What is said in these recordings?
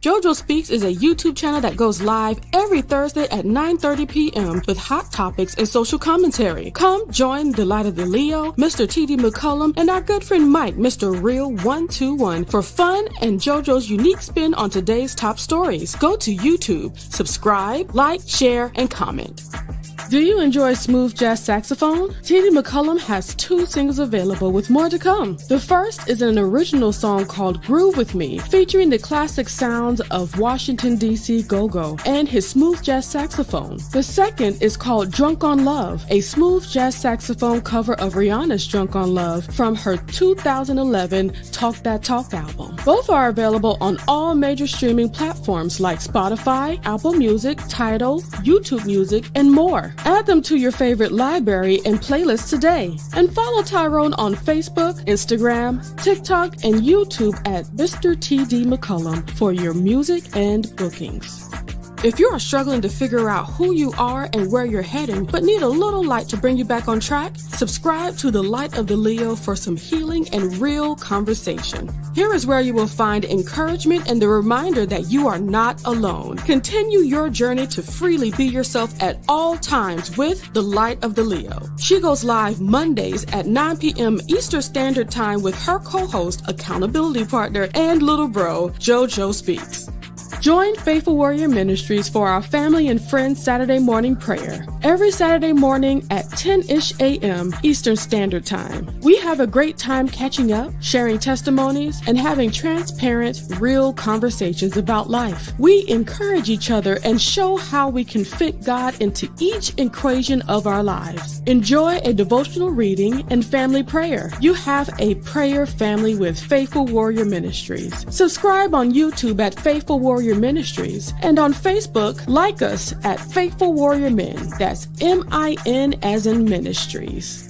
JoJo Speaks is a YouTube channel that goes live every Thursday at 9:30 p.m. with hot topics and social commentary. Come join the Light of the Leo, Mr. T.D. McCullum, and our good friend Mike, Mr. Real 121, for fun and JoJo's unique spin on today's top stories. Go to YouTube, subscribe, like, share, and comment. Do you enjoy smooth jazz saxophone? T.D. McCullum has 2 singles available with more to come. The first is an original song called Groove With Me, featuring the classic sounds of Washington, D.C. go-go and his smooth jazz saxophone. The second is called Drunk on Love, a smooth jazz saxophone cover of Rihanna's Drunk on Love from her 2011 Talk That Talk album. Both are available on all major streaming platforms like Spotify, Apple Music, Tidal, YouTube Music, and more. Add them to your favorite library and playlist today. And follow Tyrone on Facebook, Instagram, TikTok, and YouTube at Mr. T.D. McCullum for your music and bookings. If you are struggling to figure out who you are and where you're heading, but need a little light to bring you back on track, subscribe to the Light of the Leo for some healing and real conversation. Here is where you will find encouragement and the reminder that you are not alone. Continue your journey to freely be yourself at all times with the Light of the Leo. She goes live Mondays at 9 p.m. Eastern Standard Time with her co-host, accountability partner, and little bro, JoJo Speaks. Join Faithful Warrior Ministries for our family and friends Saturday morning prayer. Every Saturday morning at 10-ish a.m. Eastern Standard Time. We have a great time catching up, sharing testimonies, and having transparent, real conversations about life. We encourage each other and show how we can fit God into each equation of our lives. Enjoy a devotional reading and family prayer. You have a prayer family with Faithful Warrior Ministries. Subscribe on YouTube at Faithful Warrior Ministries, and on Facebook, like us at Faithful Warrior Men. That's M-I-N as in Ministries.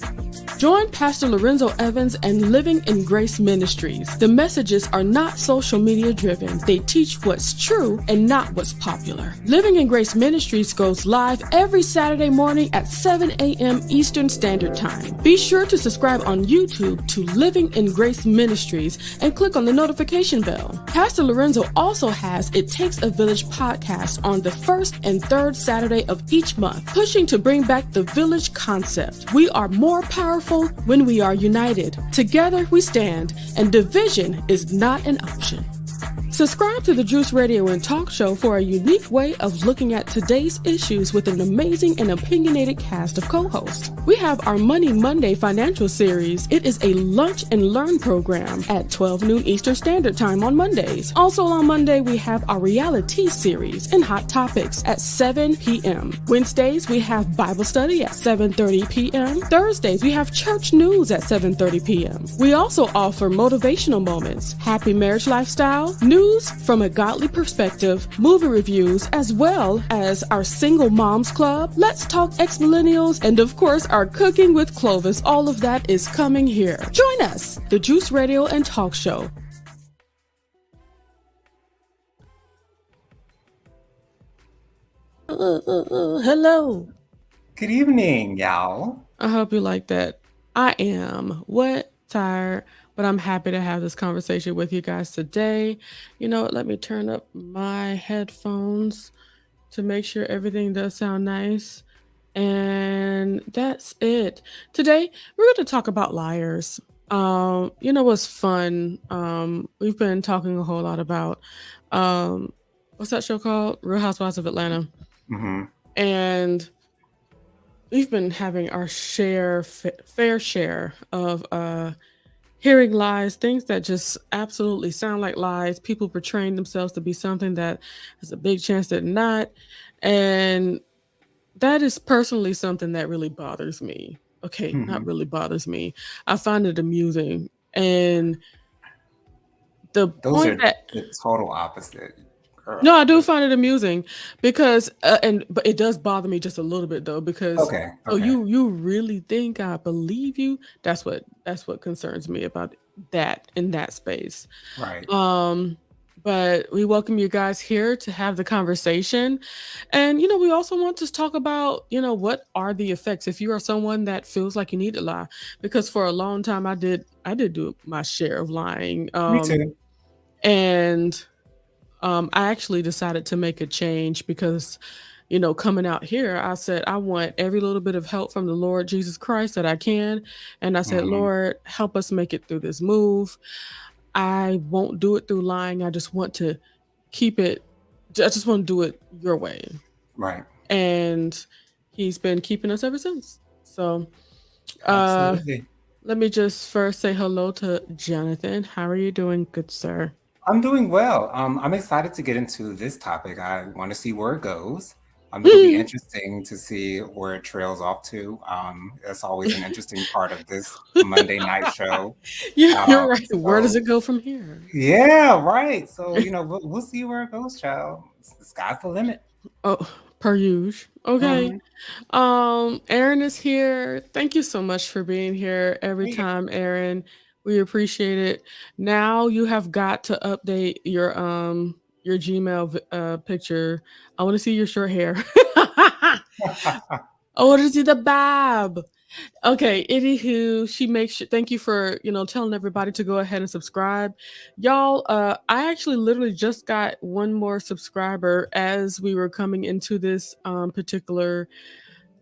Join Pastor Lorenzo Evans and Living in Grace Ministries. The messages are not social media driven. They teach what's true and not what's popular. Living in Grace Ministries goes live every Saturday morning at 7 a.m. Eastern Standard Time. Be sure to subscribe on YouTube to Living in Grace Ministries and click on the notification bell. Pastor Lorenzo also has It Takes a Village podcast on the first and third Saturday of each month, pushing to bring back the village concept. We are more powerful when we are united. Together we stand, and division is not an option. Subscribe to the Juice Radio and Talk Show for a unique way of looking at today's issues with an amazing and opinionated cast of co-hosts. We have our Money Monday financial series. It is a lunch and learn program at 12 noon Eastern Standard Time on Mondays. Also on Monday, we have our reality series and hot topics at 7 p.m. Wednesdays, we have Bible study at 7:30 p.m. Thursdays, we have church news at 7:30 p.m. We also offer motivational moments, happy marriage lifestyle, news from a godly perspective, movie reviews, as well as our Single Moms Club, Let's Talk Ex-Millennials, and of course our Cooking with Clovis. All of that is coming here. Join us, the Juice Radio and Talk Show. Hello. Good evening, y'all. I hope you like that. I am tired, but I'm happy to have this conversation with you guys today. You know, let me turn up my headphones to make sure everything does sound nice. And that's it. Today, we're going to talk about liars. You know what's fun? We've been talking a whole lot about what's that show called? Real Housewives of Atlanta. Mm-hmm. And we've been having our fair share of hearing lies, things that just absolutely sound like lies, people portraying themselves to be something that has a big chance they're not. And that is personally something that really bothers me. Okay, not really bothers me. I find it amusing. And the Those point are that the total opposite. Girl. no, I do find it amusing because, but it does bother me just a little bit though, because Okay. oh, you really think I believe you? That's what concerns me about that in that space. Right. But we welcome you guys here to have the conversation, and you know we also want to talk about what are the effects if you are someone that feels like you need to lie, because for a long time I did do my share of lying. Me too. And I actually decided to make a change because, coming out here, I said, I want every little bit of help from the Lord Jesus Christ that I can. And I said, Mhm. Lord, help us make it through this move. I won't do it through lying. I just want to keep it, I just want to do it your way. Right. And he's been keeping us ever since. So, uh, Absolutely. let me just first say hello to Jonathan. How are you doing, good sir? I'm doing well. I'm excited to get into this topic. I want to see where it goes. It'll be interesting to see where it trails off to. That's always an interesting part of this Monday night show. You're right. Where does So it go from here? yeah, right. So we'll see where it goes, child. The sky's the limit. Oh, per usual. Okay. Mhm. Aaron is here. Thank you so much for being here every Hey, time, Aaron. We appreciate it. Now you have got to update your Gmail picture. I want to see your short hair. I want to see the bob. Okay, anywho, she makes sure, thank you for, telling everybody to go ahead and subscribe. Y'all, I actually literally just got one more subscriber as we were coming into this particular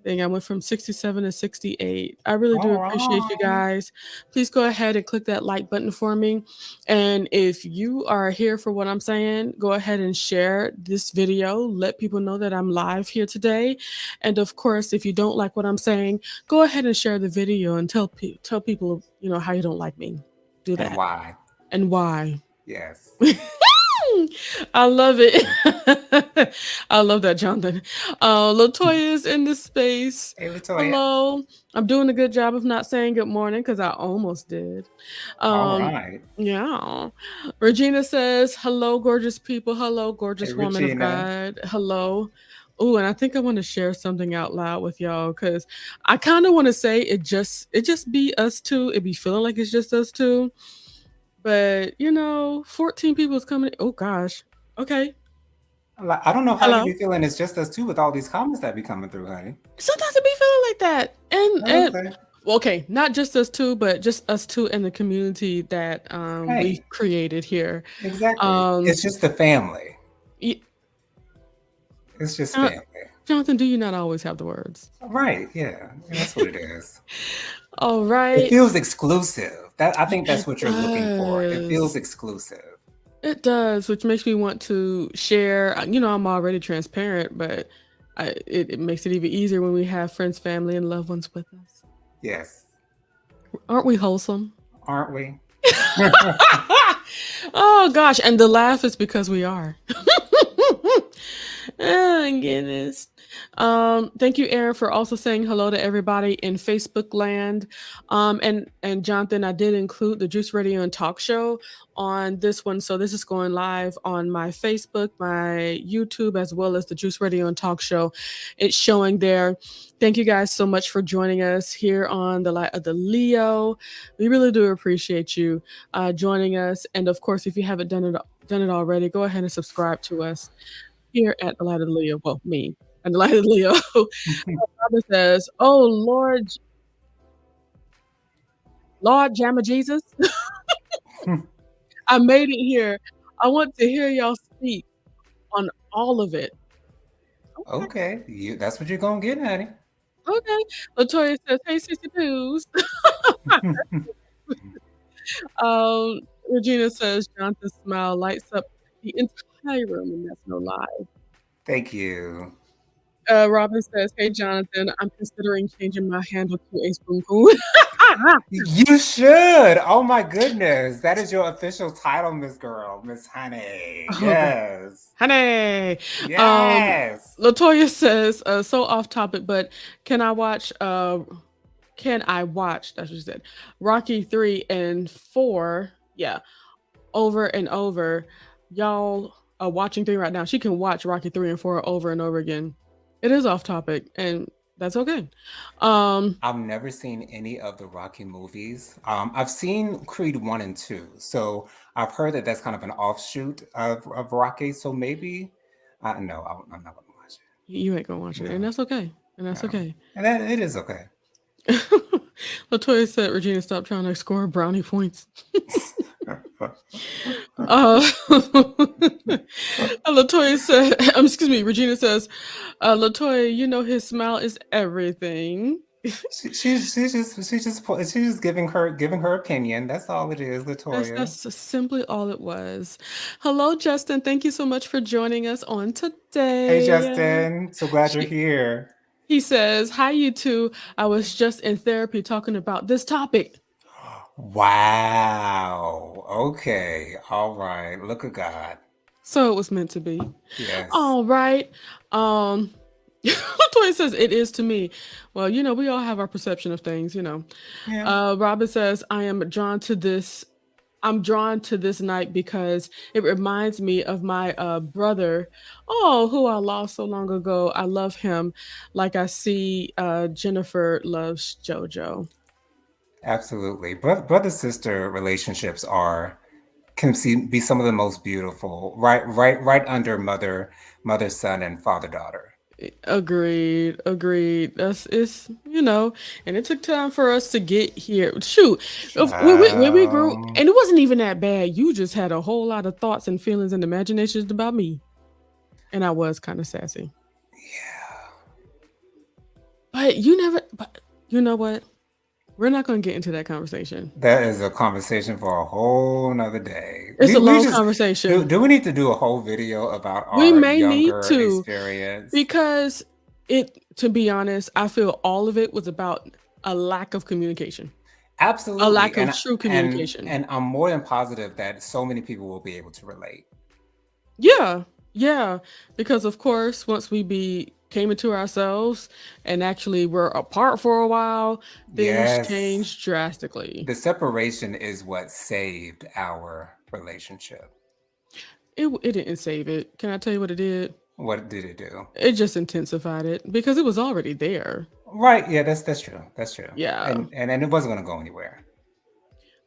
thing. I went from 67 to 68. I really do all appreciate you right. guys. Please go ahead and click that like button for me. And if you are here for what I'm saying, go ahead and share this video. Let people know that I'm live here today. And of course, if you don't like what I'm saying, go ahead and share the video and tell people, how you don't like me. Do And that. why? And why. Yes. I love it. I love that, Jonathan. Latoya is in this space. Hey, Latoya. Hello. I'm doing a good job of not saying good morning because I almost did. All Um, right. yeah. Regina says, hello, gorgeous people. Hello, Hey, gorgeous woman of Regina. God. Hello. Oh, and I think I want to share something out loud with y'all because I kind of want to say it just be us two. It be feeling like it's just us two. But 14 people is coming. Oh gosh. Okay. I don't know how you Hello. be feeling. It's just us two with all these comments that be coming through, honey. Sometimes it be feeling like that. And Okay. well, okay, not just us two, but just us two and the community that we've Hey, created here. exactly. Um It's just the family. y- It's just Jon- family. Jonathan, do you not always have the words? Right. Yeah. That's what it is. All It right. feels exclusive. I think that's It what you're looking for. It feels does. exclusive. It does, which makes me want to share. I'm already transparent, but it makes it even easier when we have friends, family, and loved ones with us. Yes. Aren't we wholesome? Aren't we? Oh gosh, and the laugh is because we are. Oh goodness. Thank you, Aaron, for also saying hello to everybody in Facebook land. And Jonathan, I did include the Juice Radio and Talk Show on this one. So this is going live on my Facebook, my YouTube, as well as the Juice Radio and Talk Show. It's showing there. Thank you guys so much for joining us here on the Light of the Leo. We really do appreciate you joining us. And of course, if you haven't done it already, go ahead and subscribe to us here at the Light of the Leo. Well, me and the Light of the Leo. Father says, "Oh Lord Jamma Jesus, I made it here. I want to hear y'all speak on all of it." Okay, Okay. That's what you're gonna get, honey. okay. Latoya says, "Hey, sissy poos." um, Regina says, "Jonathan's smile lights up the entire room, and that's no lie." Thank you. Robin says, "Hey, Jonathan, I'm considering changing my handle to a spoon poon." You should. Oh my goodness. That is your official title, Miss Girl, Miss Honey. Oh god. Yes. Honey. Um, Yes. Latoya says, so off topic, but can I watch that's what she said. Rocky 3 and 4, yeah, over and over. Y'all are watching 3 right now. She can watch Rocky 3 and 4 over and over again. It is off topic, and that's okay. I've never seen any of the Rocky movies. I've seen Creed 1 and 2. So I've heard that that's kind of an offshoot of Rocky. So maybe, no, I'm not going to watch it. You ain't gonna watch it, and No, that's okay. And that's no. okay. And that it is okay. Latoya said, Regina, stop trying to score brownie points. Latoya said, excuse me, Regina says, Latoya, you know his smile is everything. She's giving her opinion. That's all it is, Latoya. That's simply all it was. Hello, Justin. Thank you so much for joining us on today. Hey, Justin. So glad you're here. He says, hi, you two. I was just in therapy talking about this topic. Wow. Okay. All right. Look at God. So it was meant to be. Yes. All right. Latoya says it is to me. Well, you know, we all have our perception of things, you know. Yeah. Robin says, I'm drawn to this night because it reminds me of my brother, who I lost so long ago. I love him like I see Jennifer loves JoJo. Absolutely. Brother-sister relationships can be some of the most beautiful. Right under mother son and father daughter. Agreed. It's and it took time for us to get here. Shoot, when we grew, and it wasn't even that bad. You just had a whole lot of thoughts and feelings and imaginations about me, and I was kind of sassy. Yeah. But you know what? We're not going to get into that conversation. That is a conversation for a whole nother day. It's a long conversation. Do we need to do a whole video about our younger experience? Because to be honest, I feel all of it was about a lack of communication. Absolutely. A lack of true communication. And I'm more than positive that so many people will be able to relate. Yeah. Because of course, once we came into ourselves and actually were apart for a while, things changed drastically. The separation is what saved our relationship. It didn't save it. Can I tell you what it did? What did it do? It just intensified it because it was already there. Right. Yeah, that's true. That's true. Yeah. And it wasn't going to go anywhere.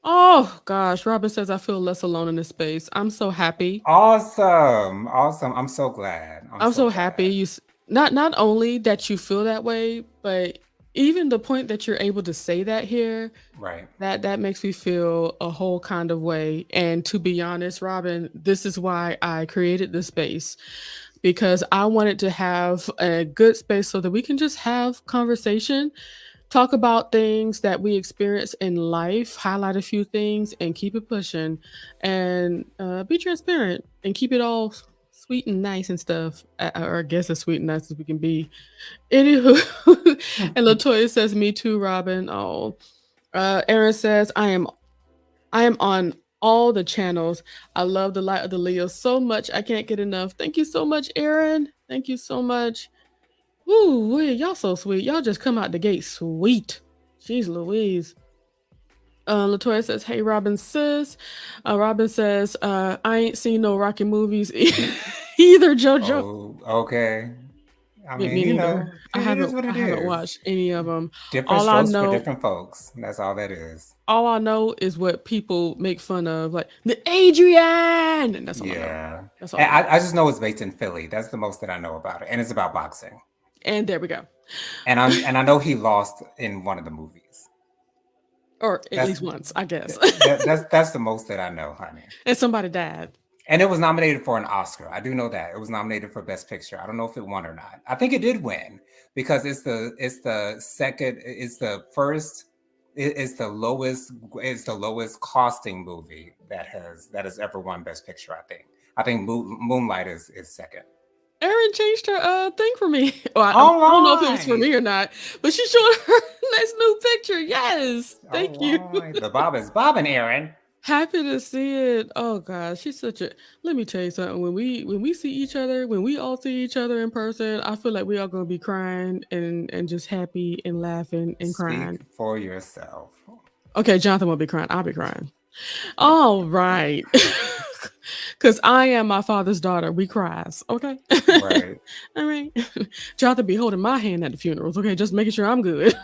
Oh gosh, Robin says I feel less alone in this space. I'm so happy. Awesome. I'm so glad. I'm so happy. You not only that you feel that way, but even the point that you're able to say that here, right? That makes me feel a whole kind of way. And to be honest, Robin, this is why I created this space, because I wanted to have a good space so that we can just have conversation, talk about things that we experience in life, highlight a few things, and keep it pushing, and be transparent and keep it all sweet and nice and stuff, or I guess as sweet and nice as we can be. Anywho, and Latoya says, "Me too, Robin." Oh, Aaron says, "I am on all the channels. I love the Light of the Leo so much. I can't get enough." Thank you so much, Aaron. Thank you so much. Ooh, y'all so sweet. Y'all just come out the gate sweet. Jeez Louise. Latoya says, "Hey, Robin sis." Robin says, "I ain't seen no Rocky movies either, JoJo." Oh, okay. I mean, Me neither. I haven't watched any of them. Different strokes for different folks. That's all that is. All I know is what people make fun of, like the Adrian. And that's all I know. That's all I just know it's based in Philly. That's the most that I know about it, and it's about boxing. And there we go. And I know he lost in one of the movies. Or at least once, I guess. That's the most that I know, honey. And somebody died. And it was nominated for an Oscar. I do know that. It was nominated for Best Picture. I don't know if it won or not. I think it did win because it's the lowest costing movie that has ever won Best Picture, I think. I think Moonlight is second. Erin changed her thing for me. Well, I don't know if it was for me or not, but she's showing her nice new picture. Yes. Thank you. The bob is bobbing, Erin. Happy to see it. Oh gosh, she's such a. Let me tell you something. When we see each other, when we all see each other in person, I feel like we all gonna be crying and just happy and laughing and crying. Speak for yourself. Okay, Jonathan won't be crying. I'll be crying. All right. Because I am my father's daughter. We cries. Okay. Right. All right. Jonathan be holding my hand at the funerals. Okay. Just making sure I'm good.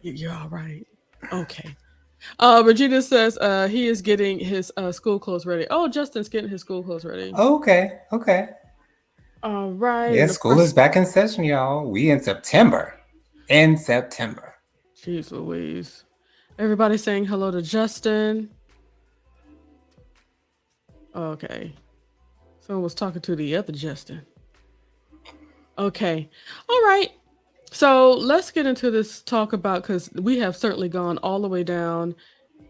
You're all right. Okay. Regina says he is getting his school clothes ready. Oh, Justin's getting his school clothes ready. Okay. All right. Yeah, school is back in session, y'all. We in September. in September. Jeez Louise. Everybody saying hello to Justin. Okay. Someone was talking to the other Justin. Okay. All right. So let's get into this talk about, because we have certainly gone all the way down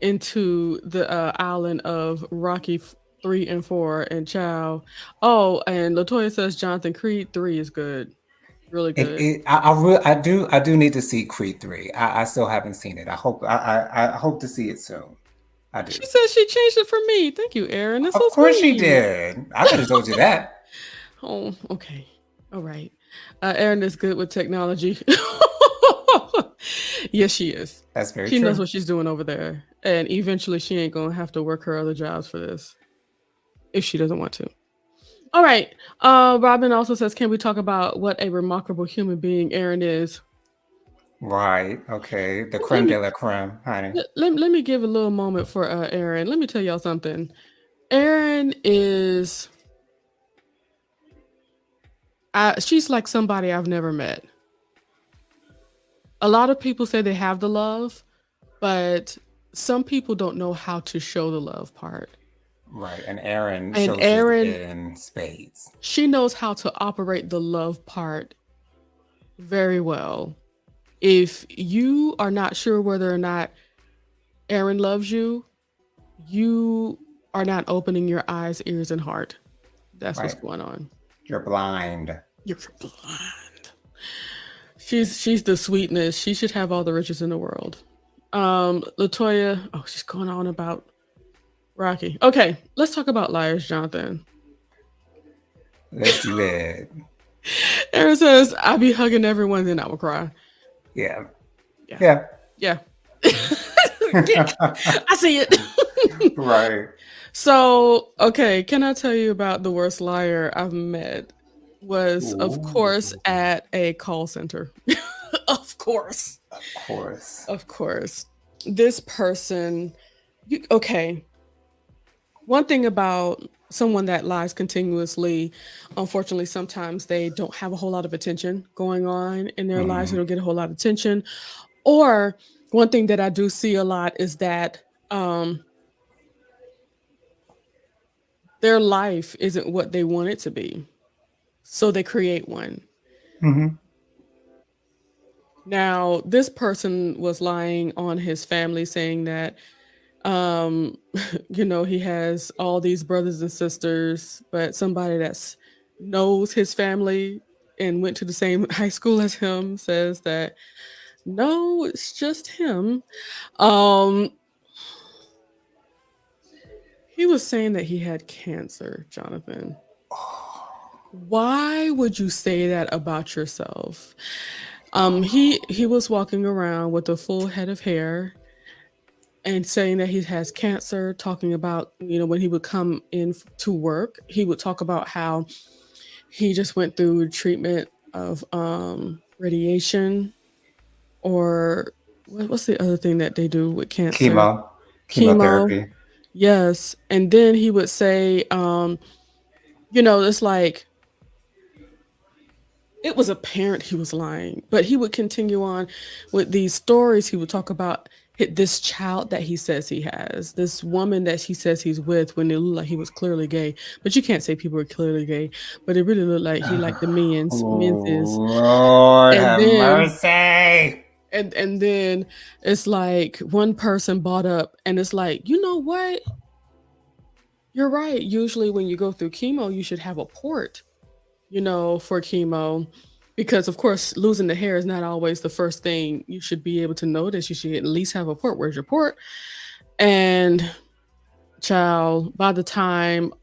into the island of Rocky 3 and 4 and Chow. Oh, and Latoya says Jonathan Creed 3 is good. Really good. I do need to see Creed 3. I still haven't seen it. I hope to see it soon. I do. She says she changed it for me. Thank you, Aaron. That's Of so course she sweet. did. I could have told you that. Oh, okay. All right. Aaron is good with technology. Yes, she is. That's very She knows true. what she's doing over there. And eventually she ain't gonna have to work her other jobs for this if she doesn't want to. All right. Robin also says, can we talk about what a remarkable human being Aaron is? Right. Okay. The Let creme me de la creme, honey. let me give a little moment for Aaron. Let me tell y'all something. Aaron is she's like somebody I've never met. A lot of people say they have the love, but some people don't know how to show the love part. Right. And Aaron And shows it Aaron, in spades. she knows how to operate the love part very well. If you are not sure whether or not Aaron loves you, you are not opening your eyes, ears, and heart. That's what's Right. going on. You're blind. You're blind. She's the sweetness. She should have all the riches in the world. Latoya, oh, she's going on about Rocky. Okay, let's talk about liars, Jonathan. Let's do it. Aaron says, I be hugging everyone, then I will cry. Yeah. Yeah. Yeah. Yeah. I see it. Right. So, okay, can I tell you about the worst liar I've met? Was, of course, Ooh. at a call center. Of course. Of course. Of course. This person, okay. One thing about someone that lies continuously, unfortunately, sometimes they don't have a whole lot of attention going on in their lives. They Mhm. don't get a whole lot of attention. Or one thing that I do see a lot is that their life isn't what they want it to be. So they create one. Mhm. Now, this person was lying on his family saying that um he has all these brothers and sisters, but somebody that's knows his family and went to the same high school as him says that no, it's just him. Um he was saying that he had cancer, Jonathan. Why would you say that about yourself? He was walking around with a full head of hair and saying that he has cancer, talking about, when he would come in to work, he would talk about how he just went through treatment of radiation, or what's the other thing that they do with cancer? Chemo. Chemotherapy. Yes. And then he would say, it's like it was apparent he was lying, but he would continue on with these stories. He would talk about this child that he says he has, this woman that he says he's with, when it looked like he was clearly gay. But you can't say people were clearly gay, but it really looked like he liked the men's. Lord And have then mercy. and then it's like one person bought up, and it's like, you know what? You're right. Usually when you go through chemo, you should have a port, for chemo. Because of course, losing the hair is not always the first thing you should be able to notice. You should at least have a port. Where's your port? And child, by the time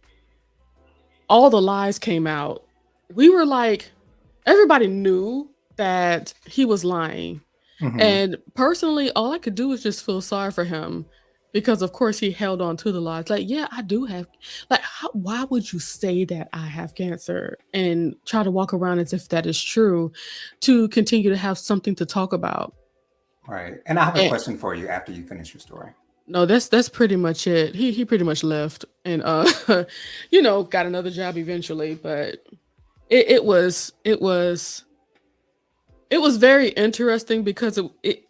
all the lies came out, we were like, everybody knew that he was lying. And personally, all I could do was just feel sorry for him, because of course he held on to the lies. Like, yeah, I do have, like, why would you say that I have cancer and try to walk around as if that is true, to continue to have something to talk about? Right. And I have a And question for you after you finish your story. no, that's pretty much it. He pretty much left and got another job eventually, but it was It was very interesting because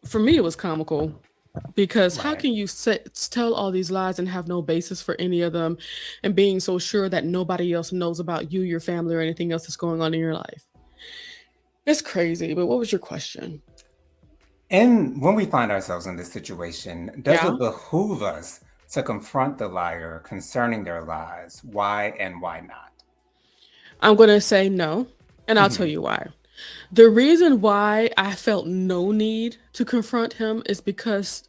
for me it was comical. Because how Right. can you tell all these lies and have no basis for any of them, and being so sure that nobody else knows about you, your family, or anything else that's going on in your life? It's crazy. But what was your question? And when we find ourselves in this situation, does Yeah, it behoove us to confront the liar concerning their lies? Why and why not? I'm going to say no, and I'll tell Hmm. you why. The reason why I felt no need to confront him is because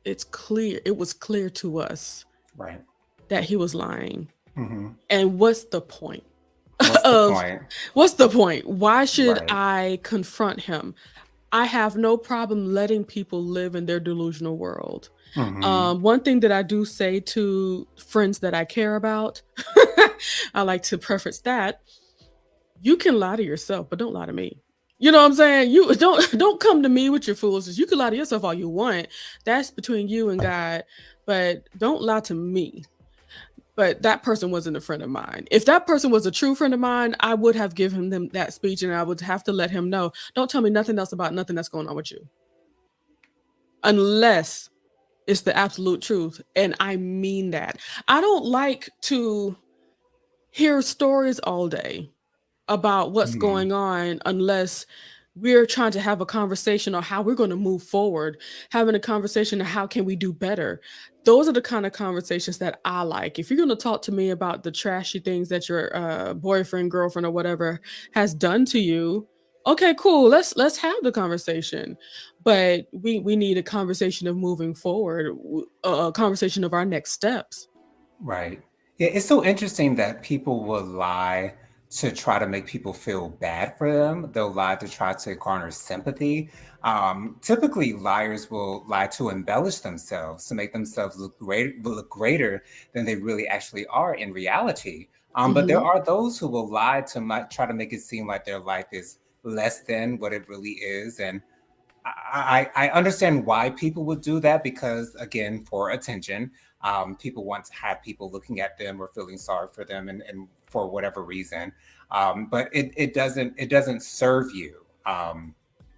it was clear to us Right. that he was lying. Hmm. And what's the point What's the of point? what's the point? Why should Right. I confront him? I have no problem letting people live in their delusional world. Hmm. One thing that I do say to friends that I care about, I like to preface that you can lie to yourself, but don't lie to me. You know what I'm saying? You don't come to me with your foolishness. You can lie to yourself all you want. That's between you and God, but don't lie to me. But that person wasn't a friend of mine. If that person was a true friend of mine, I would have given them that speech and I would have to let him know, don't tell me nothing else about nothing that's going on with you. Unless it's the absolute truth. And I mean that. I don't like to hear stories all day about what's Hmm. going on unless we're trying to have a conversation on how we're going to move forward, having a conversation on how can we do better. Those are the kind of conversations that I like. If you're going to talk to me about the trashy things that your boyfriend, girlfriend, or whatever has done to you, okay, cool. Let's have the conversation. But we need a conversation of moving forward, a conversation of our next steps. Right. Yeah, it's so interesting that people will lie to try to make people feel bad for them. They'll lie to try to garner sympathy. Typically, liars will lie to embellish themselves to make themselves look greater than they really actually are in reality. But there Hmm. are those who will lie to try to make it seem like their life is less than what it really is. And I understand why people would do that because, again, for attention, people want to have people looking at them or feeling sorry for them, and for whatever reason. But it doesn't serve you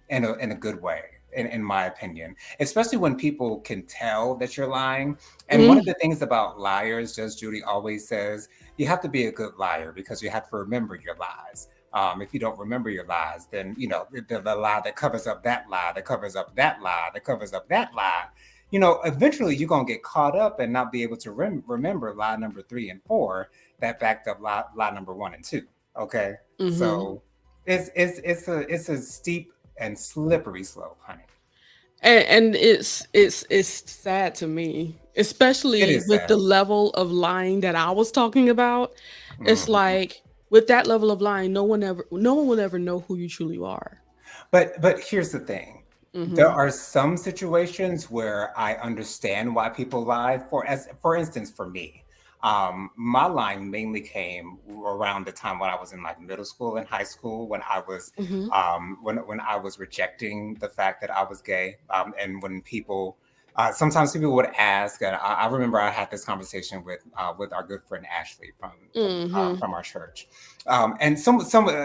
in a good way, in my opinion, especially when people can tell that you're lying. And one of Hmm. the things about liars, Judge Judy always says, you have to be a good liar because you have to remember your lies. If you don't remember your lies, then the lie that covers up that lie, that covers up that lie, that covers up that lie. Eventually you're gonna get caught up and not be able to remember lie number 3 and 4 that backed up lie number 1 and 2. Okay, Hmm. so it's a steep and slippery slope, honey. And it's sad to me, It especially is with the sad. level of lying that I was talking about. It's Mhm. like with that level of lying, no one will ever know who you truly are. But here's the thing. There Hmm. are some situations where I understand why people lie. For instance, for me, my lying mainly came around the time when I was in like middle school and high school, when I was Hmm. when I was rejecting the fact that I was gay, and when people. Sometimes people would ask, and I remember I had this conversation with our good friend Ashley Hmm. from our church, and some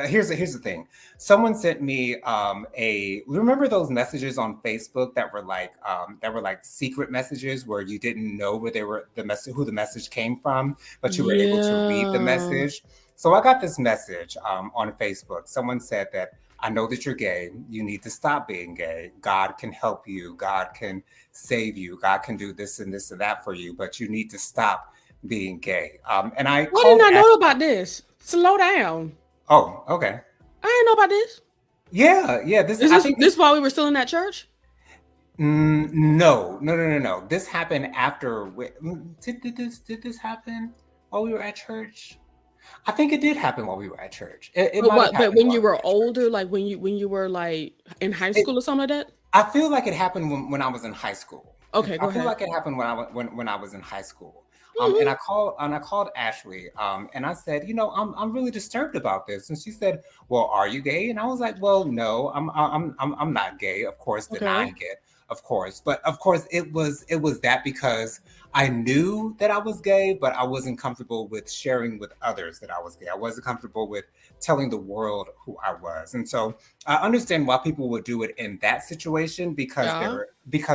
here's the thing. Someone sent me a remember those messages on Facebook that were like secret messages where you didn't know where they were the message who the message came from, but you were able to read the Yeah. message. So I got this message on Facebook. Someone said that, I know that you're gay. You need to stop being gay. God can help you. God can save you. God can do this and this and that for you, but you need to stop being gay. And I Why didn't called I know Ashley. about this? Slow down. Oh, okay. I didn't know about this. Yeah, yeah. This Is I this think this while we were still in that church? No, no, no, no, no. This happened after. Did this happen while we were at church? I think it did happen while we were at church. It But might have what? But happened when while you we were were at older, church. like when you were like in high It, school or something like that? I feel like it happened when I was in high school. Okay, I go feel ahead. like it happened when I was in high school. And Hmm. I called Ashley, and I said, I'm really disturbed about this. And she said, "Well, are you gay?" And I was like, "Well, no, I'm not gay, of course, Okay. denying it." of course. But of course, it was that because I knew that I was gay, but I wasn't comfortable with sharing with others that I was gay. I wasn't comfortable with telling the world who I was. And so I understand why people would do it in that situation because Yeah,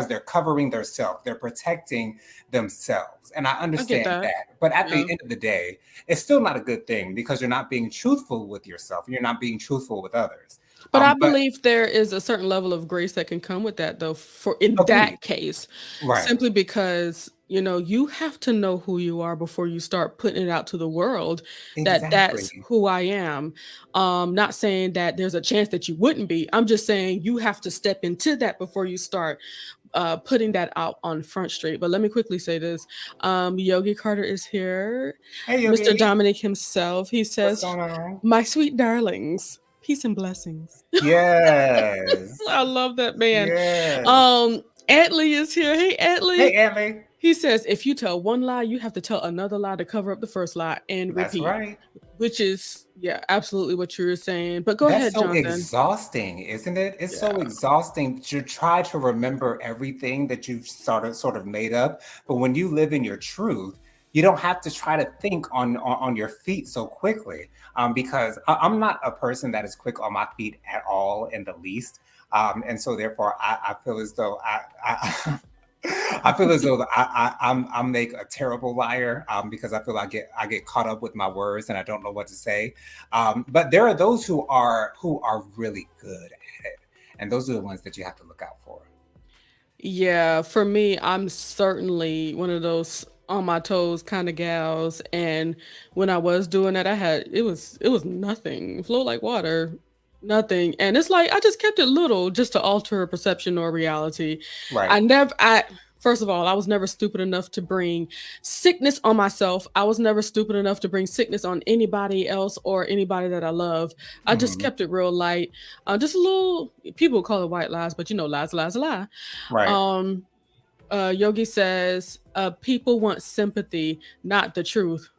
they're covering their self, they're protecting themselves. And I I get understand that. that. But at Yeah. the end of the day, it's still not a good thing because you're not being truthful with yourself. You're not being truthful with others. But I But believe there is a certain level of grace that can come with that though for in agreed. that case, Right. simply because, you have to know who you are before you start putting it out to the world that that's Exactly. who I am. Not saying that there's a chance that you wouldn't be. I'm just saying you have to step into that before you start putting that out on Front Street. But let me quickly say this. Yogi Carter is here. Hey, Mr. Yogi. Dominic himself. He What's says, going on? "My sweet darlings, peace and blessings." Yes. I love that man. Yes. Antley is here. Hey, Hey, Antley. Emily. He says, if you tell one lie, you have to tell another lie to cover up the first lie and That's repeat, right. which is, yeah, absolutely what you were saying. But go That's ahead, so Jonathan. exhausting, isn't it? It's so Yeah. exhausting to try to remember everything that you've sort of made up. But when you live in your truth, you don't have to try to think on your feet so quickly. Because I'm not a person that is quick on my feet at all in the least. And so therefore I feel as though I I feel as though I make a terrible liar because I feel I get caught up with my words and I don't know what to say. But there are those who are really good at it, and those are the ones that you have to look out for. Yeah, for me, I'm certainly one of those on my toes kind of gals. And when I was doing that, it was nothing. Flow like water. Nothing. And it's like I just kept it little just to alter a perception or reality. Right. I first of all, I was never stupid enough to bring sickness on myself. I was never stupid enough to bring sickness on anybody else or anybody that I love. I just Hmm. kept it real light. Just a little people call it white lies, but lies, lies, a lie. Right. Um, Yogi says, people want sympathy, not the truth.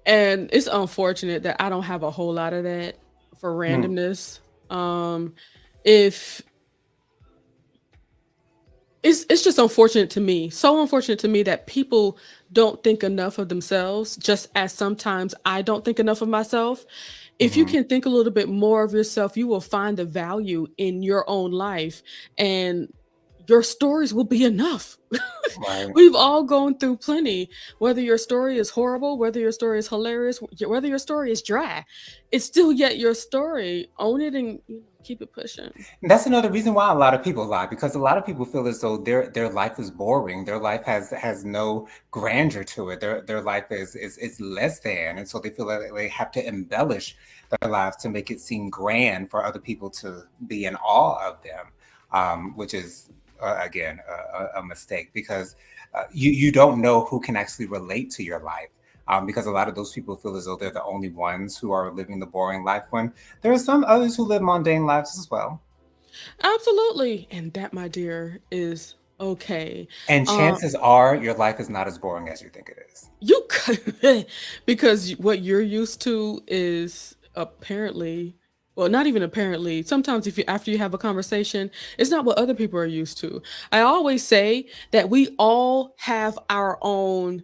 And it's unfortunate that I don't have a whole lot of that for Mm. randomness. If it's just unfortunate to me, so unfortunate to me that people don't think enough of themselves, just as sometimes I don't think enough of myself. If you Hmm. can think a little bit more of yourself, you will find the value in your own life, and your stories will be enough. Right. We've all gone through plenty. Whether your story is horrible, whether your story is hilarious, whether your story is dry, it's still yet your story. Own it and keep it pushing. And that's another reason why a lot of people lie because a lot of people feel as though their life is boring. Their life has no grandeur to it. Their life is less than, and so they feel that they have to embellish their lives to make it seem grand for other people to be in awe of them, which is again a mistake because you don't know who can actually relate to your life. Because a lot of those people feel as though they're the only ones who are living the boring life when there are some others who live mundane lives as well. Absolutely. And that, my dear, is okay. And Uh, chances are your life is not as boring as you think it is. you could, because what you're used to is apparently, well, not even apparently. Sometimes if you after you have a conversation, it's not what other people are used to. I always say that we all have our own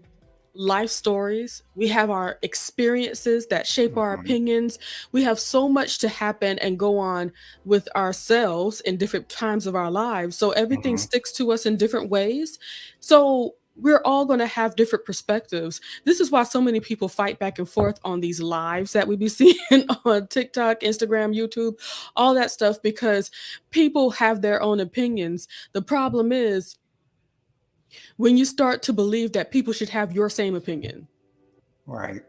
life stories. We have our experiences that shape our Mhm, opinions. We have so much to happen and go on with ourselves in different times of our lives. So everything mhm. sticks to us in different ways. So we're all going to have different perspectives. This is why so many people fight back and forth on these lives that we be seeing on TikTok, Instagram, YouTube, all that stuff, because people have their own opinions. The problem is when you start to believe that people should have your same opinion Right.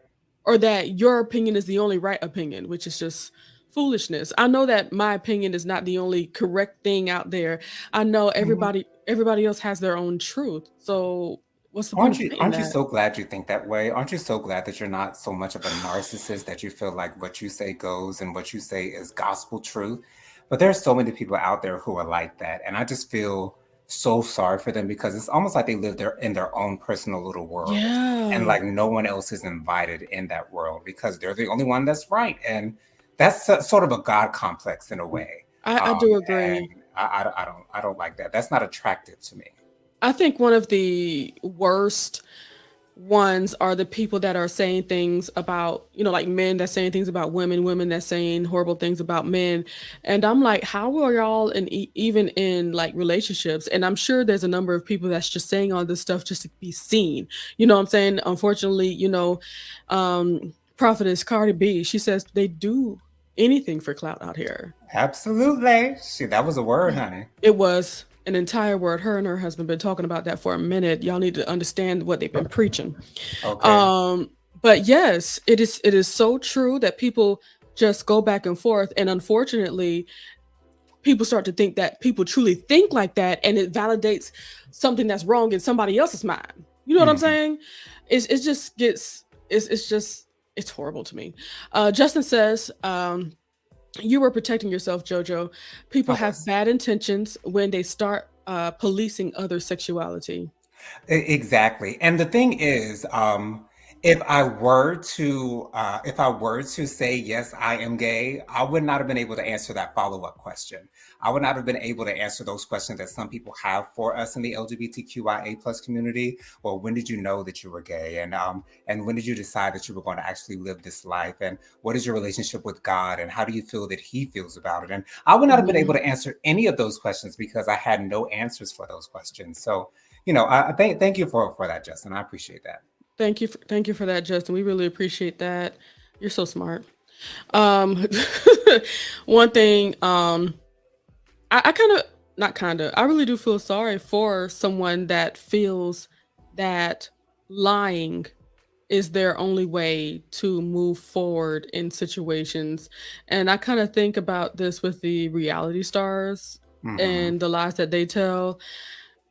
or that your opinion is the only right opinion, which is just foolishness. I know that my opinion is not the only correct thing out there. I know Mhm. everybody else has their own truth. So what's the point Aren't of you fighting aren't you that? so glad you think that way? Aren't you so glad that you're not so much of a narcissist that you feel like what you say goes and what you say is gospel truth? But there's so many people out there who are like that, and I just feel so sorry for them because it's almost like they live in their own personal little world, and Yeah. like no one else is invited in that world because they're the only one that's right, and that's sort of a God complex in a way. I do And agree. I don't like that. That's not attractive to me. I think one of the worst ones are the people that are saying things about, like men that's saying things about women, women that's saying horrible things about men. And I'm like, how are y'all even in like relationships? And I'm sure there's a number of people that's just saying all this stuff just to be seen. You know what I'm saying? Unfortunately, Prophetess Cardi B, she says they do anything for clout out here. Absolutely. Shit, that was a word, honey. It was an entire word. Her and her husband been talking about that for a minute. Y'all need to understand what they've been preaching. Okay. Um, but yes, it is so true that people just go back and forth, and unfortunately, people start to think that people truly think like that, and it validates something that's wrong in somebody else's mind. You know what I'm Mhm. saying? It just gets it's just it's horrible to me. Justin says, you were protecting yourself, Jojo. People I have was. bad intentions when they start policing other sexuality. Exactly. And the thing is, if I were to say yes, I am gay, I would not have been able to answer that follow-up question. I would not have been able to answer those questions that some people have for us in the LGBTQIA plus community. Well, when did you know that you were gay? And when did you decide that you were going to actually live this life? And what is your relationship with God? And how do you feel that He feels about it? And I would not have been able Mhm. to answer any of those questions because I had no answers for those questions. So I thank you for that, Justin. I appreciate that. Thank you for that, Justin. We really appreciate that. You're so smart. Um, one thing, I kind of, not kind of, I really do feel sorry for someone that feels that lying is their only way to move forward in situations. And I kind of think about this with the reality stars Hmm. and the lies that they tell.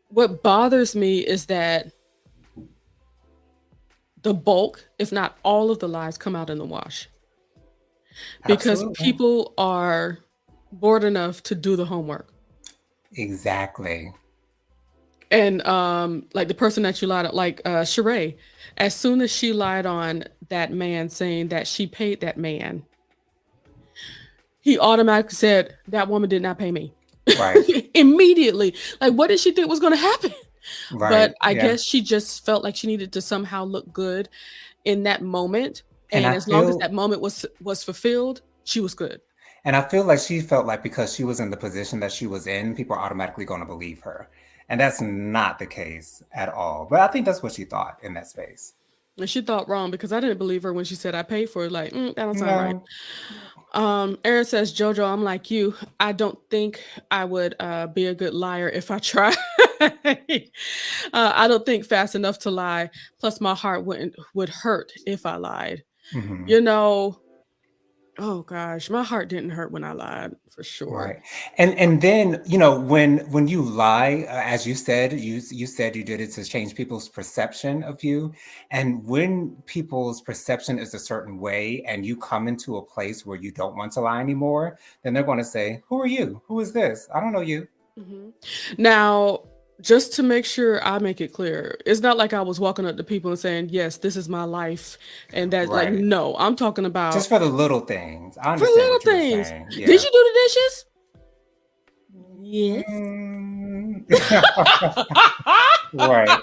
What bothers me is that the bulk, if not all of the lies, come out in the wash because Absolutely. people are bored enough to do the homework. Exactly. And like the person that you lied on, like Sheree, as soon as she lied on that man saying that she paid that man, he automatically said that woman did not pay me. Right. Immediately. Like what did she think was going to happen? Right. But I Yeah. guess she just felt like she needed to somehow look good in that moment, And and I as long as feel that moment was fulfilled, she was good. and I feel like she felt like because she was in the position that she was in, people are automatically going to believe her. And that's not the case at all. But I think that's what she thought in that space. And she thought wrong because I didn't believe her when she said I paid for it. Like, that don't sound right. No. Aaron says, Jojo, I'm like you. I don't think I would be a good liar if I tried. I don't think fast enough to lie. Plus, my heart would hurt if I lied. Hmm. You know, oh gosh, my heart didn't hurt when I lied for sure. Right. And then, when you lie, as you said you did it to change people's perception of you. And when people's perception is a certain way and you come into a place where you don't want to lie anymore, then they're going to say, "Who are you? Who is this? I don't know you." Mhm. Now, just to make sure I make it clear, it's not like I was walking up to people and saying, "Yes, this is my life," and that, like, Right. no, I'm talking Just about for the little things. I for understand little what you were things. saying. Did Yeah. you do the dishes? Yes. Mm. Right.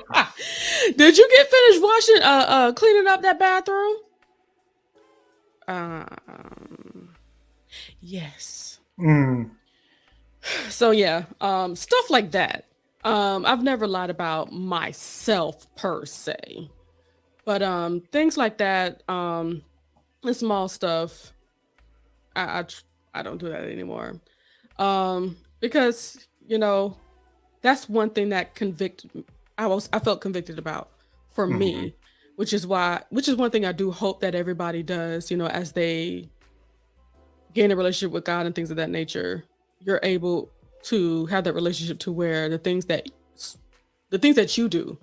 Did you get finished washing, cleaning up that bathroom? Um, yes. Mm. So yeah, stuff like that. I've never lied about myself per se, but things like that, the small stuff, I don't do that anymore. Because that's one thing that convicted I felt convicted about for Hmm. me, which is one thing I do hope that everybody does, as they gain a relationship with God and things of that nature. You're able to have that relationship to where the things that you do,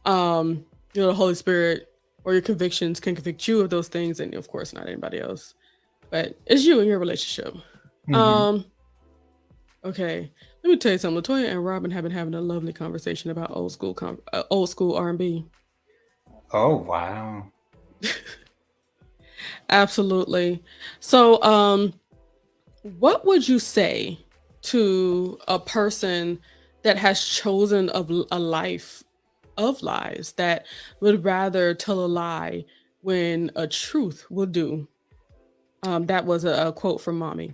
the Holy Spirit or your convictions can convict you of those things, and of course not anybody else, but it's you and your relationship. Hmm. Um, okay, let me tell you something. Latoya and Robin have been having a lovely conversation about old school R&B. Oh, wow. Absolutely. So, What would you say to a person that has chosen a life of lies, that would rather tell a lie when a truth will do? That was a quote from mommy.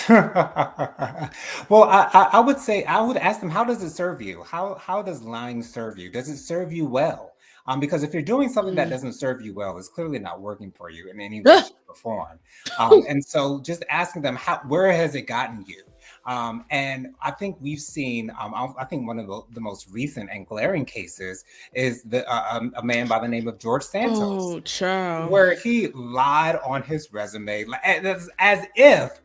Well, I would say I would ask them, how does it serve you? How does lying serve you? Does it serve you well? Because if you're doing something that Mm. doesn't serve you well, it's clearly not working for you in any way, shape, or form. And so, just asking them, how where has it gotten you? And I think we've seen. I think one of the most recent and glaring cases is a man by the name of George Santos, Oh, child. where he lied on his resume, as if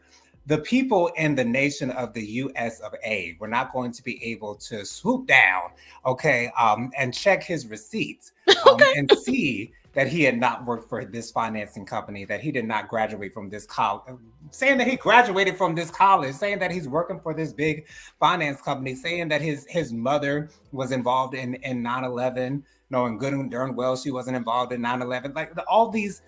the people in the nation of the US of A were not going to be able to swoop down, okay, and check his receipts, and Okay. see that he had not worked for this financing company, that he did not graduate from this college, saying that he graduated from this college, saying that he's working for this big finance company, saying that his mother was involved in 9/11, knowing good and darn well she wasn't involved in 9/11. Like all these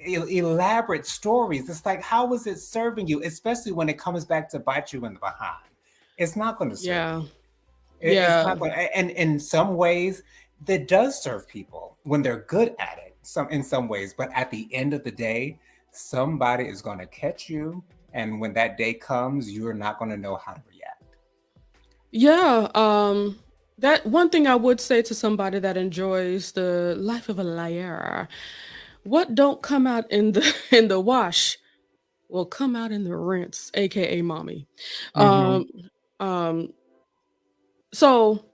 elaborate stories. It's like, how is it serving you, especially when it comes back to bite you in the behind? It's not going to serve Yeah. you. It's Yeah. not going. And in some ways, that does serve people when they're good at it. Some in some ways, but at the end of the day, somebody is going to catch you, and when that day comes, you're not going to know how to react. Yeah. That one thing I would say to somebody that enjoys the life of a liar, what don't come out in the in the wash will come out in the rinse, aka mommy. Hmm. Um, um, so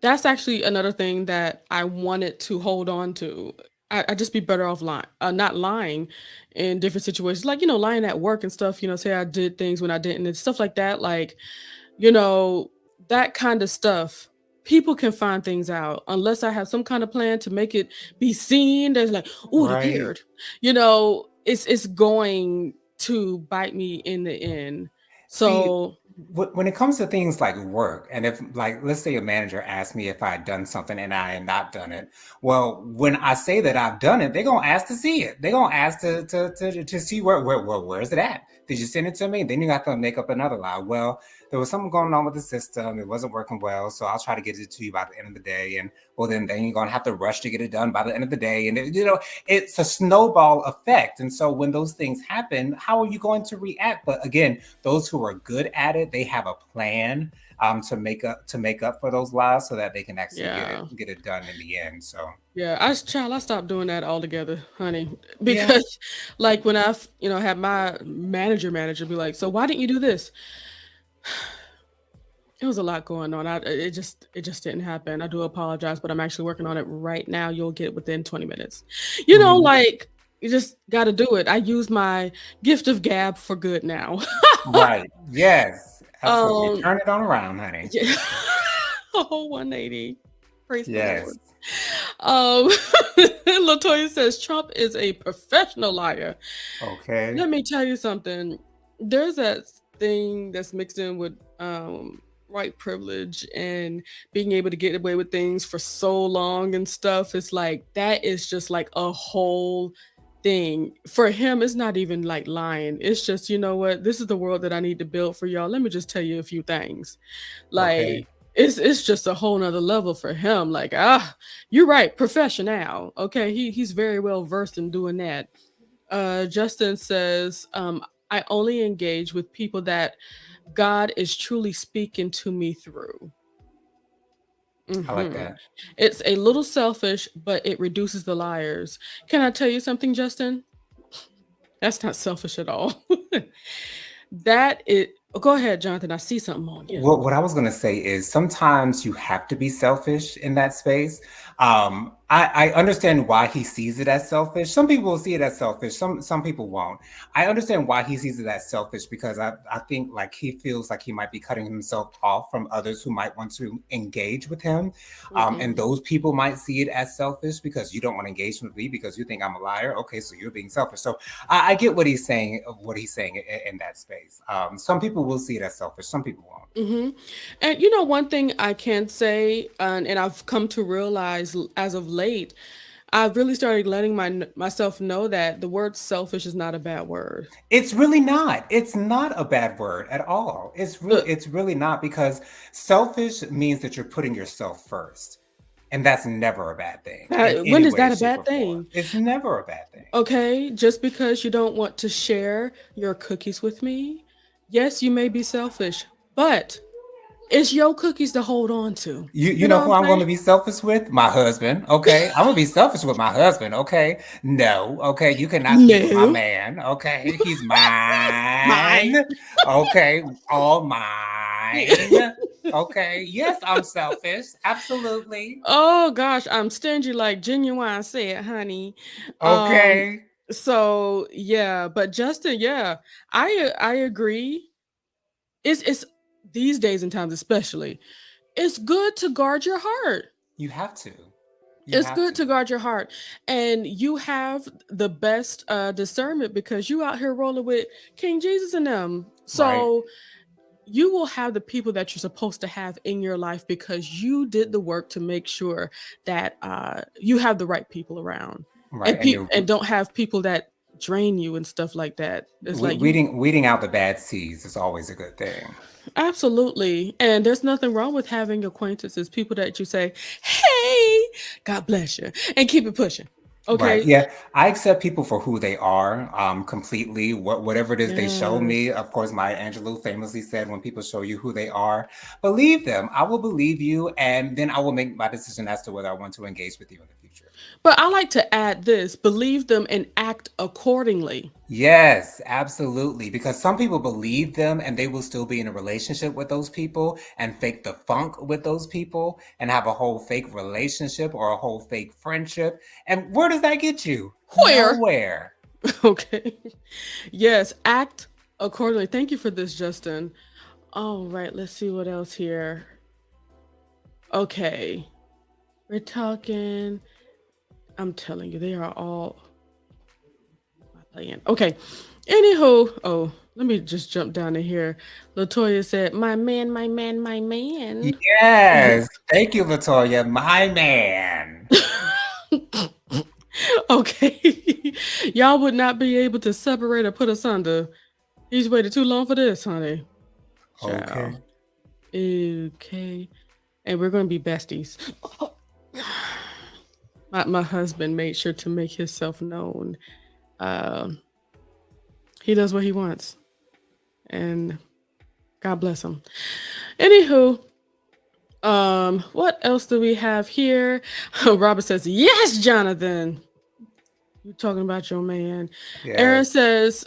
that's actually another thing that I wanted to hold on to. I just be better off lying, not lying in different situations, like lying at work and stuff. Say I did things when I didn't, and stuff like that. Like you know that kind of stuff. People can find things out unless I have some kind of plan to make it be seen. There's like, oh, the Right. beard. It's going to bite me in the end. See, So when it comes to things like work, and if, like, let's say a manager asked me if I had done something and I had not done it, well, when I say that I've done it, they're gonna ask to see it. They're gonna ask to see where is it at? Did you send it to me? Then you have to make up another lie. Well, there was something going on with the system. It wasn't working well, so I'll try to get it to you by the end of the day. And well, then you're gonna have to rush to get it done by the end of the day. And it's a snowball effect. And so when those things happen, how are you going to react? But again, those who are good at it, they have a plan, to make up for those lies so that they can actually get yeah. it get it done in the end. So Yeah, I stopped doing that altogether, honey, yeah, because like when had my manager be like, "So why didn't you do this?" It was a lot going on. It just didn't happen. I do apologize, but I'm actually working on it right now. You'll get it within 20 minutes. mhm, Like you just got to do it. I use my gift of gab for good now. right, yes, absolutely. um Turn it on around, honey. yeah. Oh, 180. Praise the Yes. Lord. Um, Latoya says Trump is a professional liar. Okay. Let me tell you something. There's that thing that's mixed in with white privilege and being able to get away with things for so long and stuff. It's like that is just like a whole thing. For him, it's not even like lying. It's just, you know what, this is the world that I need to build for y'all. Let me just tell you a few things. Okay. Like it's just a whole nother level for him. Like, you're right, professional. Okay, he's very well versed in doing that. Justin says, I only engage with people that God is truly speaking to me through. I like Hmm. that. It's a little selfish, but it reduces the liars. Can I tell you something, Justin? That's not selfish at all. That it. Oh, go ahead, Jonathan. I see something on you. What I was gonna say is sometimes you have to be selfish in that space. I understand why he sees it as selfish. Some people will see it as selfish. Some people won't. I understand why he sees it as selfish because I think like he feels like he might be cutting himself off from others who might want to engage with him. And Mm-mm. those people might see it as selfish because you don't want to engage with me because you think I'm a liar. Okay, so you're being selfish. So I get what he's saying. What he's saying in that space. Some people will see it as selfish. Some people won't. Hmm. And one thing I can say, and I've come to realize as of late, I really started letting myself know that the word selfish is not a bad word. It's really not. It's not a bad word at all. Uh, It's really not, because selfish means that you're putting yourself first. And that's never a bad thing in when any is way, that a shape, bad or form. thing? It's never a bad thing. Okay, just because you don't want to share your cookies with me, yes, you may be selfish, but it's your cookies to hold on to. You You know know what who I'm I'm going saying? to be selfish with? My husband. Okay, I'm gonna be selfish with my husband. Okay, no. Okay, you cannot sleep with my No, man. Okay, he's mine. mine. Okay, all mine. Okay, yes, I'm selfish. Absolutely. Oh gosh, I'm stingy like Genuine said, honey. Um, Okay. so yeah, but Justin, yeah, I agree. It's these days and times especially, it's good to guard your heart. You have to. You It's have good to. to guard your heart. And you have the best discernment because you out here rolling with King Jesus and them. Right. So you will have the people that you're supposed to have in your life because you did the work to make sure that you have the right people around, Right. And you're and don't have people that drain you and stuff like that. It's like you weeding out the bad seeds is always a good thing. absolutely, and there's nothing wrong with having acquaintances, people that you say, "Hey, God bless you," and keep it pushing. Right. Okay. Yeah. I accept people for who they are, completely. Whatever it is they show me. Yes. Of course, Maya Angelou famously said, when people show you who they are, believe them. I will believe you, and then I will make my decision as to whether I want to engage with you in the future. But I like to add this: believe them and act accordingly. Yes, absolutely. Because some people believe them and they will still be in a relationship with those people and fake the funk with those people and have a whole fake relationship or a whole fake friendship. And where does that get you? Where? Nowhere. Okay. Yes, act accordingly. Thank you for this, Justin. All right, let's see what else here. Okay. We're talking. I'm telling you, they are all my playing. Okay. Anywho, oh, let me just jump down to here. Latoya said, my man, my man, my man. Yes. Thank you, Latoya. My man. Okay. Y'all would not be able to separate or put asunder. He's waited too long for this, honey. Ciao. Okay. Okay. And we're going to be besties. My husband made sure to make himself known. Um, he does what he wants. And God bless him. Anywho, what else do we have here? Robert says, yes, Jonathan. You talking about your man. Aaron Yes. says,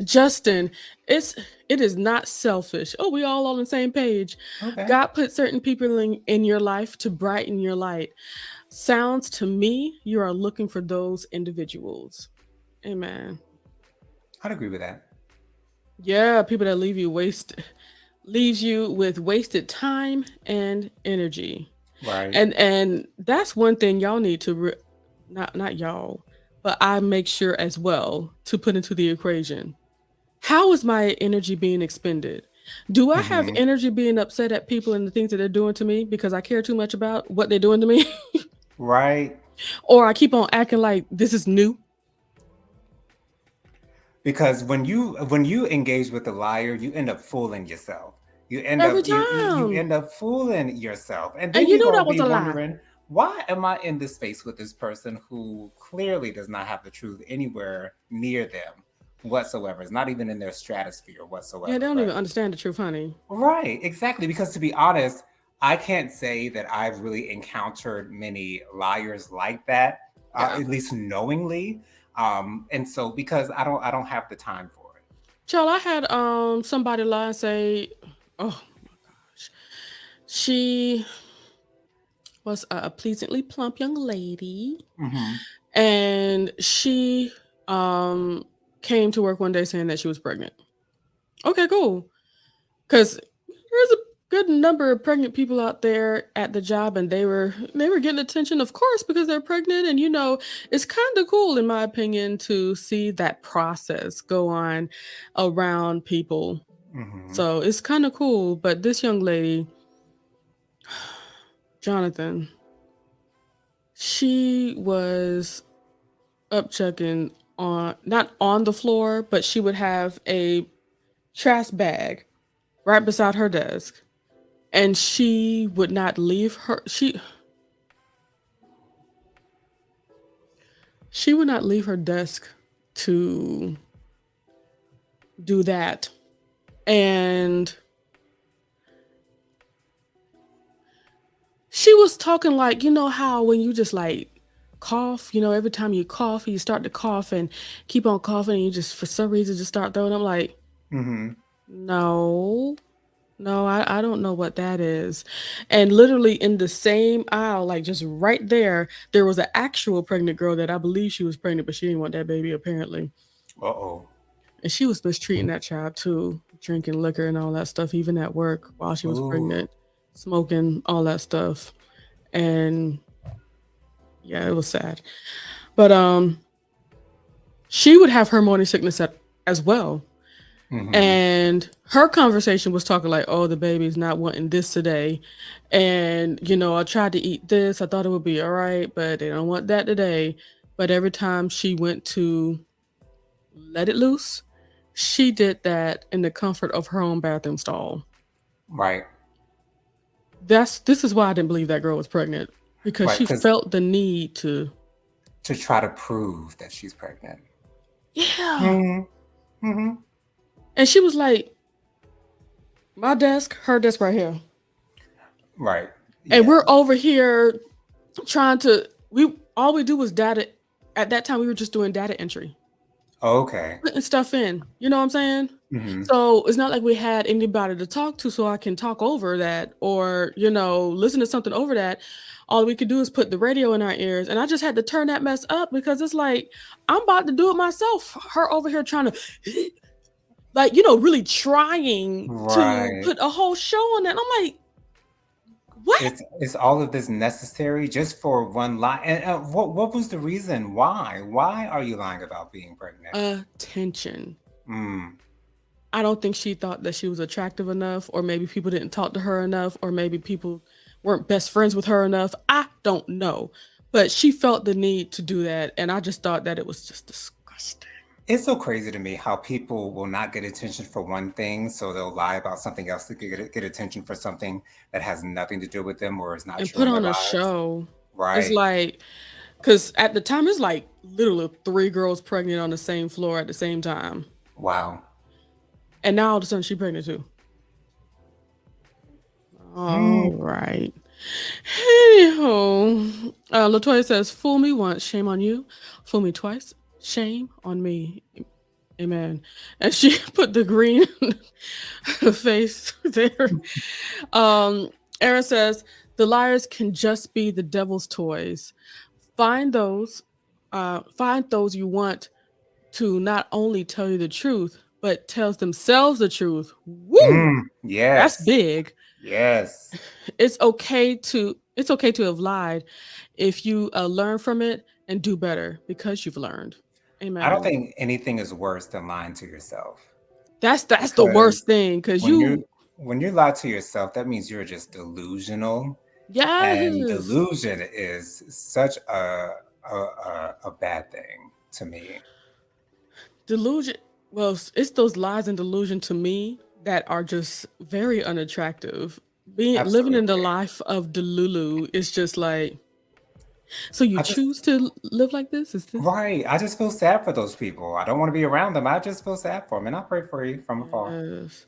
Justin, it is not selfish. Oh, we all on the same page. Okay. God put certain people in your life to brighten your light. Sounds to me you are looking for those individuals. Amen. I'd agree with that. Yeah, people that leaves you with wasted time and energy. Right. And that's one thing y'all need to not y'all, but I make sure as well to put into the equation. How is my energy being expended? Do I have Hmm. energy being upset at people and the things that they're doing to me because I care too much about what they're doing to me? Right. Or I keep on acting like this is new Because when you engage with a liar, you end up fooling yourself. You end every up you time. end up fooling yourself, and And then you you're know gonna that was be a lie. wondering, why am I in this space with this person who clearly does not have the truth anywhere near them whatsoever? It's not even in their stratosphere Yeah, they whatsoever, don't even right? understand the truth, honey. Right, exactly. Because to be honest, I can't say that I've really encountered many liars like that, Yeah. at least knowingly. And so because I don't have the time for it. Child, I had somebody lie and say, oh my gosh. She was a pleasantly plump young lady. Hmm. And she um came to work one day saying that she was pregnant. Okay, cool. Because there's a good number of pregnant people out there at the job, and they were getting attention, of course, because they're pregnant. And it's kind of cool, in my opinion, to see that process go on around people. Hmm. So it's kind of cool. But this young lady, Jonathan, she was up checking on not on the floor, but she would have a trash bag right beside her desk, and she would not leave her desk to do that. And she was talking like, you know how when you just like cough, every time you cough, you start to cough and keep on coughing, and you just for some reason just start throwing up. Like, Mm-hmm. no, no, I don't know what that is. And literally in the same aisle, like just right there was an actual pregnant girl that I believe she was pregnant, but she didn't want that baby apparently. Uh-oh. And she was mistreating that child too, drinking liquor and all that stuff, even at work while she was Ooh. pregnant, smoking, all that stuff. And yeah, it was sad. But she would have her morning sickness as well. Mm-hmm. And her conversation was talking like, oh, the baby's not wanting this today. And, I tried to eat this. I thought it would be all right, but they don't want that today. But every time she went to let it loose, she did that in the comfort of her own bathroom stall. Right. This is why I didn't believe that girl was pregnant, because Right. she Because felt the need to. to try to prove that she's pregnant. Yeah. Mm-hmm. Mm-hmm. And she was like, my desk, her desk right here. Right. And Yeah. we're over here trying to we all we do was data. At that time we were just doing data entry, Okay. putting stuff in, you know what I'm saying? Mm-hmm. So it's not like we had anybody to talk to so I can talk over that, or listen to something over that. All we could do is put the radio in our ears, and I just had to turn that mess up because it's like I'm about to do it myself. Her over here trying to like, really trying to Right. put a whole show on that. I'm like, what? It's all of this necessary just for one lie. And what was the reason? Why are you lying about being pregnant? Attention. Mm. I don't think she thought that she was attractive enough, or maybe people didn't talk to her enough, or maybe people weren't best friends with her enough. I don't know. But she felt the need to do that, and I just thought that it was just disgusting. It's so crazy to me how people will not get attention for one thing, so they'll lie about something else to get attention for something that has nothing to do with them or is not And true put in their on a lives. show. It's Right. like, because at the time, it's like literally three girls pregnant on the same floor at the same time. Wow. And now all of a sudden, she's pregnant too. Mm. All right. Anyhow, Latoya says, "Fool me once, shame on you. Fool me twice, shame on me." Amen. And she put the green face there. Um, Aaron says, "The liars can just be the devil's toys. Find those, find those you want to not only tell you the truth, but tells themselves the truth." Woo! Mm. That's Yes. big. Yes. It's okay to have lied if you learn from it and do better because you've learned. I don't Amen. think anything is worse than lying to yourself That's the because worst thing, because when you you. when you lie to yourself, that means you're just delusional, and Yes. delusion is such a bad thing to me. Delusion. Well, it's those lies and delusion to me that are just very unattractive. Being living in the Absolutely. life of Delulu is just like, so you I just choose to live like this? Is this? Right. I just feel sad for those people. I don't want to be around them. I just feel sad for them, and I pray for you from afar. Yes.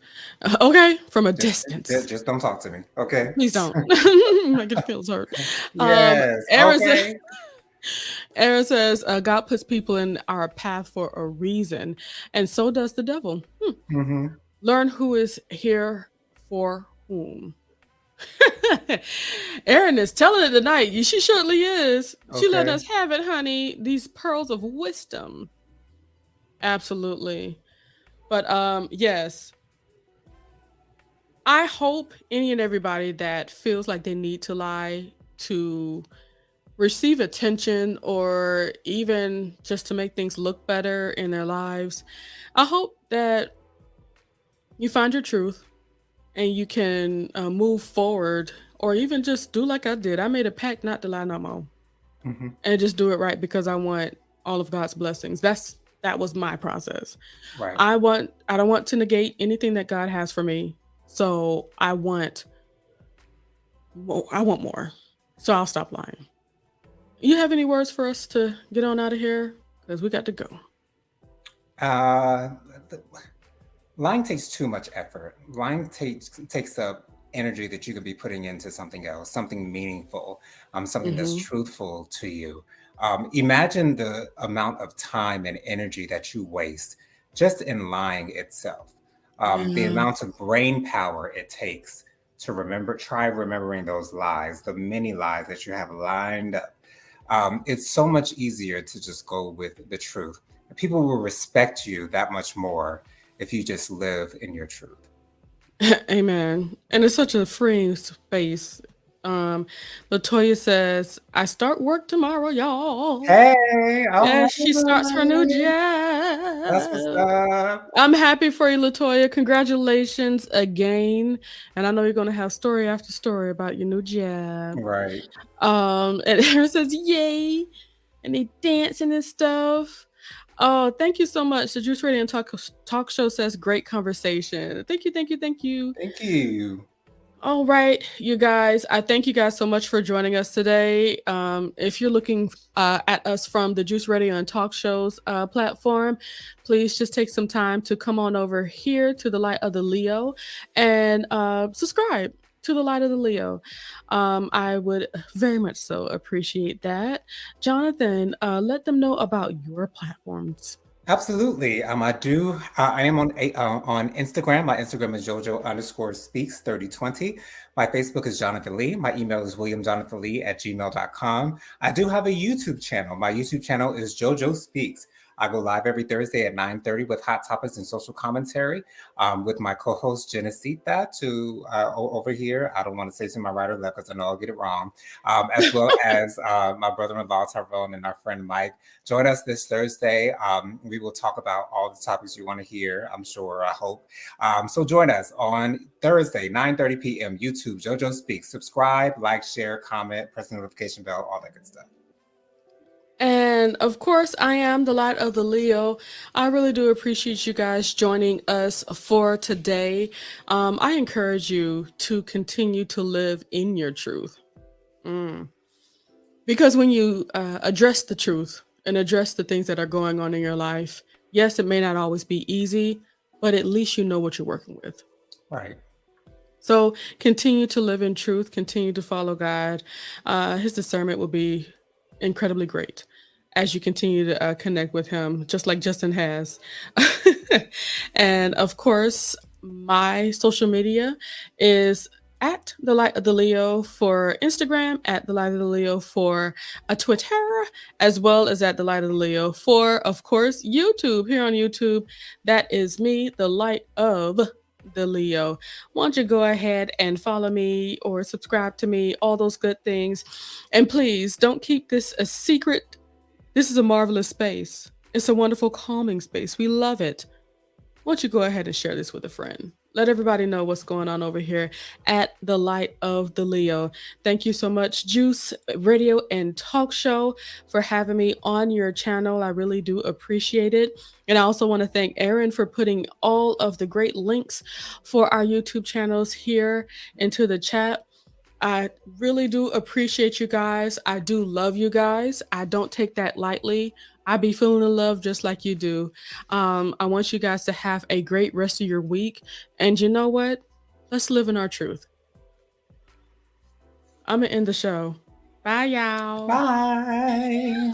Okay, from a Just, distance. just don't talk to me, okay? Please don't. I get feels hurt. Yes. Aaron says, Okay. Aaron says, God puts people in our path for a reason, and so does the devil. Hmm. Learn who is here for whom. Erin is telling it tonight. She surely is. She let Okay. us have it, honey. These pearls of wisdom. Absolutely. But yes. I hope any and everybody that feels like they need to lie to receive attention, or even just to make things look better in their lives, I hope that you find your truth and you can move forward, or even just do like I did. I made a pact not to lie no more. Mhm. and just do it right because I want all of God's blessings. That was my process. Right. I don't want to negate anything that God has for me. So I want more. So I'll stop lying. You have any words for us to get on out of here? Because we got to go. Uh, the, lying takes too much effort. Lying takes up energy that you could be putting into something else, something meaningful, something that's Mm-hmm. truthful to you. Imagine the amount of time and energy that you waste just in lying itself. The Yeah. amount of brain power it takes to try remembering those lies, the many lies that you have lined up. It's so much easier to just go with the truth. People will respect you that much more if you just live in your truth. Amen. And it's such a freeing space. Um, Latoya says, I start work tomorrow, y'all. Hey, all As she starts her new right. That's what's job. up. I'm happy for you, Latoya. Congratulations again. And I know you're gonna have story after story about your new job. Right. And Aaron says, Yay, and they dancing and stuff. Oh, thank you so much. The Juice Radio and Talk Show says great conversation. Thank you, thank you, thank you. Thank you. All right, you guys. I thank you guys so much for joining us today. If you're looking at us from the Juice Radio and Talk Shows platform, please just take some time to come on over here to the Light of the Leo and subscribe to the Light of the Leo. I would very much so appreciate that. Jonathan, let them know about your platforms. Absolutely. I do. I am on Instagram. My Instagram is JoJo_speaks3020. My Facebook is Jonathan Lee. My email is WilliamJonathanLee@gmail.com. I do have a YouTube channel. My YouTube channel is JoJo Speaks. I go live every Thursday at 9:30 with hot topics and social commentary with my co-host Genesita over here. I don't want to say to my right or left because I know I'll get it wrong. As well as my brother-in-law Tyrone and our friend Mike. Join us this Thursday. We will talk about all the topics you want to hear, I'm sure, I hope. So join us on Thursday, 9:30 p.m., YouTube, JoJo Speaks. Subscribe, like, share, comment, press the notification bell, all that good stuff. And of course, I am the Light of the Leo. I really do appreciate you guys joining us for today. I encourage you to continue to live in your truth. Because when you address the truth and address the things that are going on in your life, yes, it may not always be easy, but at least you know what you're working with. Right. So continue to live in truth, continue to follow God. His discernment will be incredibly great as you continue to connect with him, just like Justin has. And of course, my social media is at the Light of the Leo for Instagram, at the Light of the Leo for a Twitter, as well as at the Light of the Leo for, of course, YouTube. Here on YouTube, that is me, the Light of the Leo. Why don't you go ahead and follow me or subscribe to me, all those good things. And please don't keep this a secret. This is a marvelous space. It's a wonderful, calming space. We love it. Why don't you go ahead and share this with a friend? Let everybody know what's going on over here at the Light of the Leo. Thank you so much, Juice Radio and Talk Show, for having me on your channel. I really do appreciate it. And I also want to thank Aaron for putting all of the great links for our YouTube channels here into the chat. I really do appreciate you guys. I do love you guys. I don't take that lightly. I be feeling the love just like you do. I want you guys to have a great rest of your week. And you know what? Let's live in our truth. I'm going to end the show. Bye, y'all. Bye.